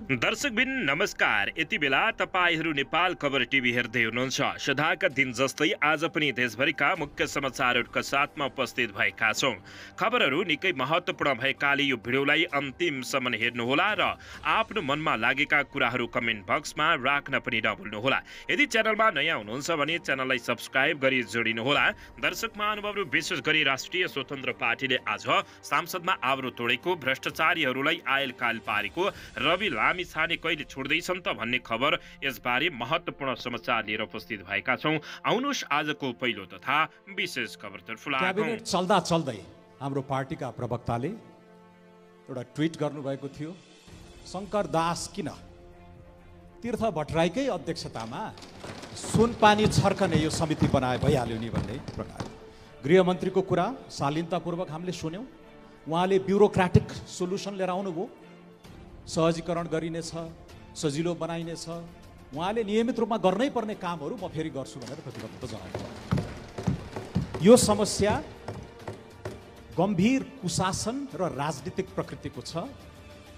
दर्शकबिन नमस्कार। यति बेला तपाईहरू नेपाल खबर टिभी हेर्दै हुनुहुन्छ। सदाका दिन जस्तै आज पनि देशभरिका मुख्य समाचारहरूका साथमा उपस्थित भएका छौं। खबरहरू निकै महत्त्वपूर्ण भएकाले यो भिडियोलाई अन्तिमसम्म हेर्नुहोला र आफ्नो मनमा लागेका कुराहरू कमेन्ट बक्समा राख्न पनि नभुल्नुहोला। यदि च्यानलमा नयाँ हुनुहुन्छ भने च्यानललाई सब्स्क्राइब गरी जोडिनुहोला। दर्शक महानुभावहरू, विशेष गरी राष्ट्रिय स्वतन्त्र पार्टीले आज संसदमा आब्रू तोडेको, भ्रष्टाचारीहरूलाई आयल-काल पारेको रवि लामी छाने कहिले छोड्दैछन् त भन्ने खबर, यसबारे महत्त्वपूर्ण समाचार लिएर उपस्थित भएका छौं। आउनुहोस् आजको पहिलो तथा विशेष खबरतर्फ लागौं। क्याबिनेट चल्दा चल्दै हाम्रो पार्टीका प्रवक्ताले एउटा ट्विट गर्नुभएको थियो, शंकर दास किन तीर्थ भट्टराईकै अध्यक्षतामा सुनपानी छर्कने यो समिति बनाए भइहाल्यो नि भन्ने प्रकार। गृहमन्त्रीको कुरा शालीनतापूर्वक हामीले सुन्यौं। उहाँले ब्युरोक्रेटिक सोल्युसन लिएर आउनुभयो, सहजीकरण गरिनेछ, सजिलो बनाइनेछ। उहाँले नियमित रूपमा गर्नै पर्ने कामहरू म फेरि गर्छु भनेर प्रतिबद्धता जनाउनु। यो समस्या गम्भीर कुशासन र राजनीतिक प्रकृतिको छ।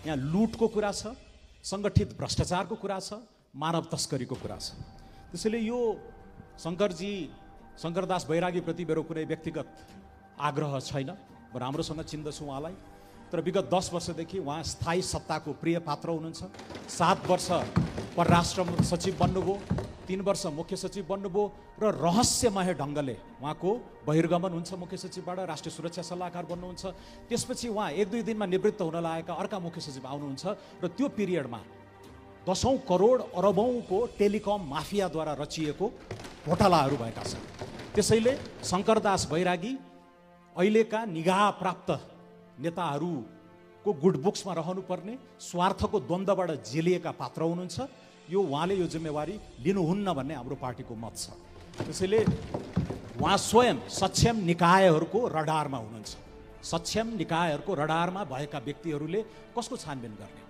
यहाँ लुटको कुरा छ, सङ्गठित भ्रष्टाचारको कुरा छ, मानव तस्करीको कुरा छ। त्यसैले यो शङ्करदास बैरागीप्रति मेरो कुनै व्यक्तिगत आग्रह छैन। म राम्रोसँग चिन्दछु उहाँलाई, तर विगत 10 वर्षदेखि उहाँ स्थायी सत्ताको प्रिय पात्र हुनुहुन्छ। 7 वर्ष परराष्ट्र सचिव बन्नुभयो, 3 वर्ष मुख्य सचिव बन्नुभयो र रहस्यमय ढङ्गले उहाँको बहिर्गमन हुन्छ मुख्य सचिवबाट, राष्ट्रिय सुरक्षा सल्लाहकार बन्नुहुन्छ। त्यसपछि उहाँ 1-2 दिनमा निवृत्त हुन लागेका अर्का मुख्य सचिव आउनुहुन्छ र त्यो पिरियडमा 10औं करोड अरबौंको टेलिकम माफियाद्वारा रचिएको घोटालाहरू भएका छन्। त्यसैले शङ्करदास बैरागी अहिलेका निगाह प्राप्त नेताहरूको गुड बुक्समा रहनुपर्ने, स्वार्थको द्वन्द्वबाट जेलिएका पात्र हुनुहुन्छ। यो उहाँले यो जिम्मेवारी लिनुहुन्न भन्ने हाम्रो पार्टीको मत छ। त्यसैले उहाँ स्वयं सक्षम निकायहरूको रडारमा हुनुहुन्छ। सक्षम निकायहरूको रडारमा भएका व्यक्तिहरूले कसको छानबिन गर्ने?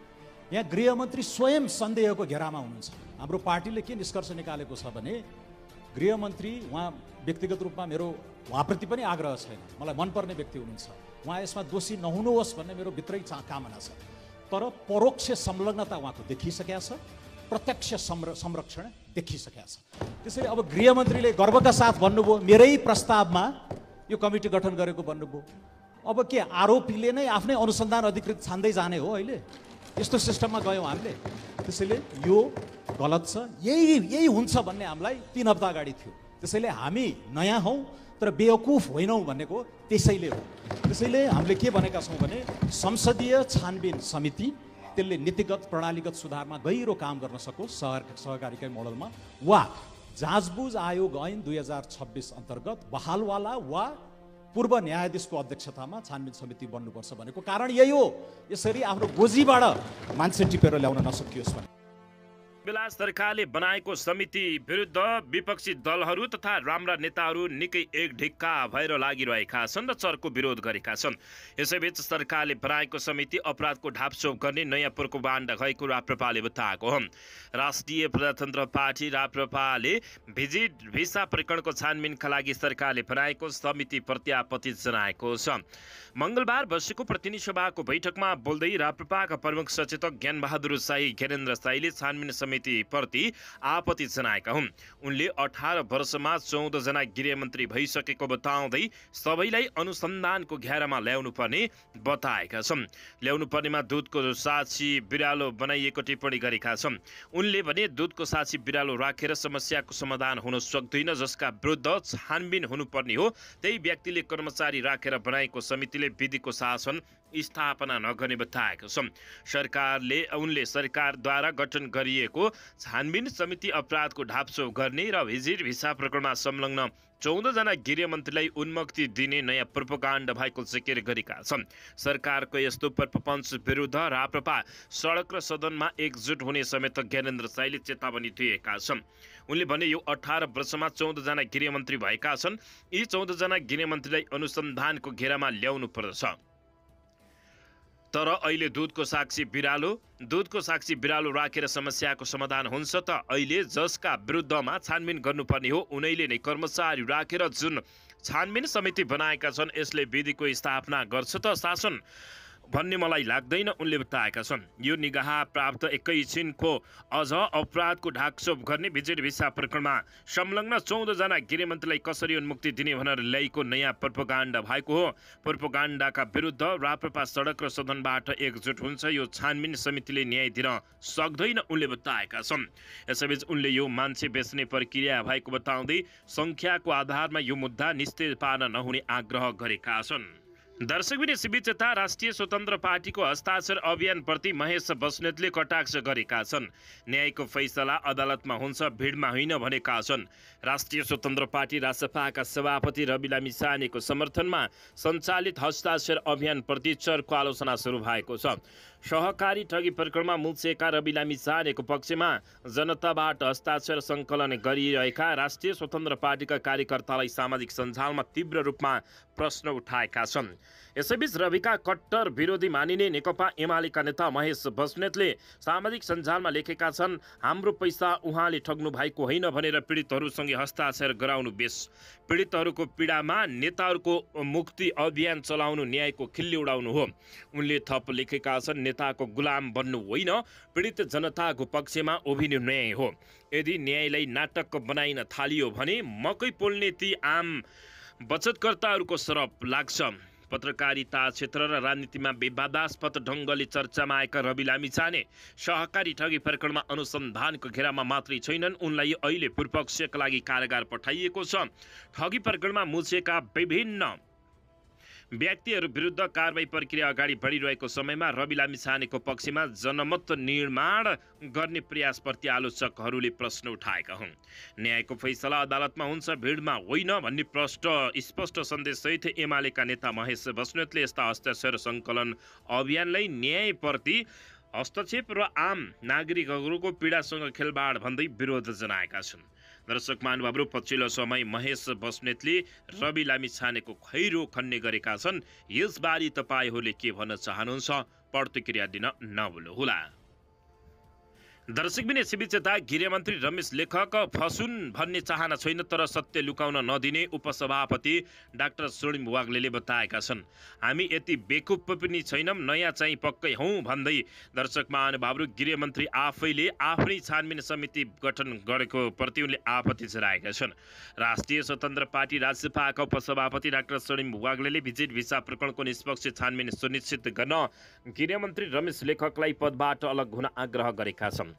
यहाँ गृहमन्त्री स्वयं सन्देहको घेरामा हुनुहुन्छ। हाम्रो पार्टीले के निष्कर्ष निकालेको छ भने, गृहमन्त्री उहाँ व्यक्तिगत रूपमा मेरो उहाँप्रति पनि आग्रह छैन, मलाई मनपर्ने व्यक्ति हुनुहुन्छ, उहाँ यसमा दोषी नहुनुहोस् भन्ने मेरो भित्रै कामना छ। तर परोक्ष संलग्नता उहाँको देखिसकेका छ, प्रत्यक्ष संरक्षण देखिसकेका छ। त्यसैले अब गृहमन्त्रीले गर्वका साथ भन्नुभयो, मेरै प्रस्तावमा यो कमिटी गठन गरेको भन्नुभयो। अब के आरोपीले नै आफ्नै अनुसन्धान अधिकृत छान्दै जाने हो? अहिले यस्तो सिस्टममा गयौँ हामीले। त्यसैले यो गलत छ। यही हुन्छ भन्ने हामीलाई 3 हप्ता अगाडि थियो। त्यसैले हामी नयाँ हौँ तर बेवकुफ होइनौँ भनेको त्यसैले हो। त्यसैले हामीले के भनेका छौँ भने, संसदीय छानबिन समिति त्यसले नीतिगत प्रणालीगत सुधारमा गहिरो काम गर्न सकोस् सहकारीकै मोडलमा, वा जाँचबुझ आयोग ऐन 2026 अन्तर्गत बहालवाला वा पूर्व न्यायाधीशको अध्यक्षतामा छानबिन समिति बन्नुपर्छ भनेको कारण यही हो। यसरी आफ्नो गोजीबाट मान्छे टिपेर ल्याउन नसकियोस् भने। बेला सरकारले बनाएको समिति विरुद्ध विपक्षी दलहरू तथा राम्रा नेताहरू निकै एक ढिक्का भएर लागिरहेका छन् र चर्को विरोध गरेका छन्। यसैबीच सरकारले बनाएको समिति अपराधको ढापछोप गर्ने नयाँ प्रोपागेन्डा भएको राप्रपाले बताएको हो। राष्ट्रिय प्रजातन्त्र पार्टी राप्रपाले भिसा प्रकरणको छानबिनका लागि सरकारले बनाएको समिति प्रत्यापति जनाएको छ। मंगलबार बसेको प्रतिनिधि सभाको बैठकमा बोल्दै राप्रपाका प्रमुख सचेतक ज्ञानबहादुर शाही ज्ञानेन्द्र शाहीले छानबिन समितिप्रति आपत्ति जनाएका हुन्। उनले 18 वर्षमा 14 जना गृहमन्त्री भइसकेको बताउँदै सबैलाई अनुसन्धानको घेरामा ल्याउनुपर्ने बताएका छन्। ल्याउनुपर्नेमा दूधको साक्षी बिरालो बनाइएको टिप्पणी गरेका छन्। उनले भने दूधको साक्षी बिरालो राखेर समस्याको समाधान हुन सक्दैन। जसका विरुद्ध छानबिन हुनुपर्ने हो त्यही व्यक्तिले कर्मचारी राखेर बनाएको समितिले विधिको शासन स्थापना नगर्ने बताएको छ। उनले सरकारद्वारा गठन गरिएको छानबिन समिति अपराधको ढापछोप गर्ने र भिसा प्रकरणमा संलग्न 14 जना गृहमन्त्रीलाई उन्मुक्ति दिने नयाँ प्रोपागेन्डा भएको जिकिर गरेका छन्। सरकारको यस्तो प्रपञ्च विरुद्ध राप्रपा सडक र सदनमा एकजुट हुने समेत ज्ञानेन्द्र शाहीले चेतावनी दिएका छन्। उनले भने यो 18 वर्षमा 14 जना गृहमन्त्री भएका छन्। यी 14 जना गृहमन्त्रीलाई अनुसन्धानको घेरामा ल्याउनु पर्दछ। तर अहिले दूधको साक्षी बिरालो राखेर समस्याको समाधान हुन्छ त अहिले जसका विरुद्धमा छानबिन गर्नुपर्ने हो उनैले नै कर्मचारी राखेर जुन छानबिन समिति बनाएका छन् यसले विधिको स्थापना गर्छ त शासन भन्ने मलाई लाग्दैन, उनले बताएका छन्। यो निगाह प्राप्त एकैछिनको अझ अपराधको ढाकछोप गर्ने बिजेडी भिसा प्रकरणमा संलग्न 14 जना गृहमन्त्रीलाई कसरी उन्मुक्ति दिने भनेर ल्याइएको नयाँ प्रोपोगण्डा भएको हो। प्रोपोगण्डाका विरुद्ध राप्रपा सडक र सदनबाट एकजुट हुन्छ। यो छानबिन समितिले न्याय दिन सक्दैन, उनले बताएका छन्। यसैबीच उनले यो मान्छे बेच्ने प्रक्रिया भएको बताउँदै संख्याको आधारमा यो मुद्दा निस्तेज पार्न नहुने आग्रह गरेका छन्। दर्शकबिन यसैबीच यता राष्ट्रिय स्वतन्त्र पार्टीको हस्ताक्षर अभियानप्रति महेश बस्नेतले कटाक्ष गरेका छन्। न्यायको फैसला अदालतमा हुन्छ, भिडमा होइन भनेका छन्। राष्ट्रिय स्वतन्त्र पार्टी रासपाका सभापति रवि लामिछानेको समर्थनमा सञ्चालित हस्ताक्षर अभियानप्रति चर्को आलोचना सुरु भएको छ। सहकारी ठगी प्रकरणमा मुल्सेका रवि लामिछानेको पक्षमा जनताबाट हस्ताक्षर सङ्कलन गरिरहेका राष्ट्रिय स्वतन्त्र पार्टीका कार्यकर्तालाई सामाजिक सञ्जालमा तीव्र रूपमा प्रश्न उठाएका छन्। यसैबीच रविका कट्टर विरोधी मानिने नेकपा एमालेका नेता महेश बस्नेतले सामाजिक सञ्जालमा लेखेका छन्, हाम्रो पैसा उहाँले ठग्नु भएको होइन भनेर पीडितहरूसँगै हस्ताक्षर गराउनु बेस। पीडितहरूको पीडामा नेताहरूको मुक्ति अभियान चलाउनु न्यायको खिल्ली उडाउनु हो। उनले थप लेखेका छन्, नेताको गुलाम बन्नु होइन, पीडित जनताको पक्षमा उभिनु न्याय हो। यदि न्यायलाई नाटक बनाइन थालियो भने मकै पोल्ने ती आम बचतकर्ताहरूको सरप लाग्छ। पत्रकारिता क्षेत्र र राजनीतिमा विवादास्पद ढङ्गले चर्चामा आएका रवि लामिछाने सहकारी ठगी प्रकरणमा अनुसन्धानको घेरामा मात्रै छैनन्, उनलाई अहिले पूर्वपक्षका लागि कारागार पठाइएको छ। ठगी प्रकरणमा मुछेका विभिन्न व्यक्तिहरू विरुद्ध कारबाही प्रक्रिया अगाडि बढिरहेको समयमा रवि लामिछानेको पक्षमा जनमत निर्माण गर्ने प्रयासप्रति आलोचकहरूले प्रश्न उठाएका हुन्। न्यायको फैसला अदालतमा हुन्छ, भिडमा होइन भन्ने स्पष्ट सन्देशसहित एमालेका नेता महेश बस्नेतले यस्ता हस्ताक्षर सङ्कलन अभियानलाई न्यायप्रति हस्तक्षेप र आम नागरिकहरूको पीडासँग खेलबाड भन्दै विरोध जनाएका छन्। दर्शक महानुभावहरू, पछिल्लो समय महेश बस्नेतले रवि लामिछानेको खैरो खन्ने गरेका छन्। यसबारे तपाईँहरूले के भन्न चाहनुहुन्छ? प्रतिक्रिया दिन नभुल्नुहोला। दर्शकबिन यसैबीच यता गृहमन्त्री रमेश लेखक फसुन भन्ने चाहना छैन, तर सत्य लुकाउन नदिने उपसभापति डाक्टर स्वर्णिम वाग्लेले बताएका छन्। हामी यति बेकुफ पनि छैनौँ, नयाँ चाहिँ पक्कै हौँ भन्दै दर्शक महानुभावहरू, गृहमन्त्री आफैले आफ्नै छानबिन समिति गठन गरेको प्रति उनले आपत्ति जनाएका छन्। राष्ट्रिय स्वतन्त्र पार्टी राजसभाका उपसभापति डाक्टर स्वर्णिम वाग्लेले बिजेडी भिसा प्रकरणको निष्पक्ष छानबिन सुनिश्चित गर्न गृहमन्त्री रमेश लेखकलाई पदबाट अलग हुन आग्रह गरेका छन्।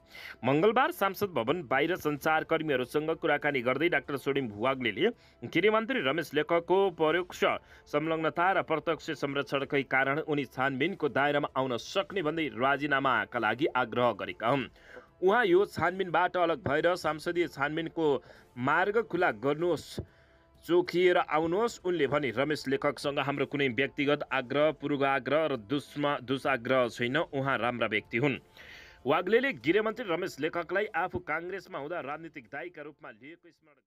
मंगलबार सांसद भवन बाहिर सञ्चारकर्मीहरूसँग कुराकानी गर्दै डाक्टर स्वर्णिम वाग्लेले गृहमन्त्री रमेश लेखकको परोक्ष संलग्नता र प्रत्यक्ष संरक्षणकै कारण उनी छानबिनको दायरामा आउन सक्ने भन्दै राजीनामाका लागि आग्रह गरेका हुन्। उहाँ यो छानबिनबाट अलग भएर सांसदीय छानबिनको मार्ग खुला गर्नुहोस्, चोखिएर आउनुहोस्, उनले भने। रमेश लेखकसँग हाम्रो कुनै व्यक्तिगत आग्रह, पूर्वाग्रह र दुसाग्रह छैन, उहाँ राम्रा व्यक्ति हुन्। वाग्लेले गृहमन्त्री रमेश लेखकलाई आफू काङ्ग्रेसमा हुँदा राजनीतिक दायीका रूपमा लिएको स्मरण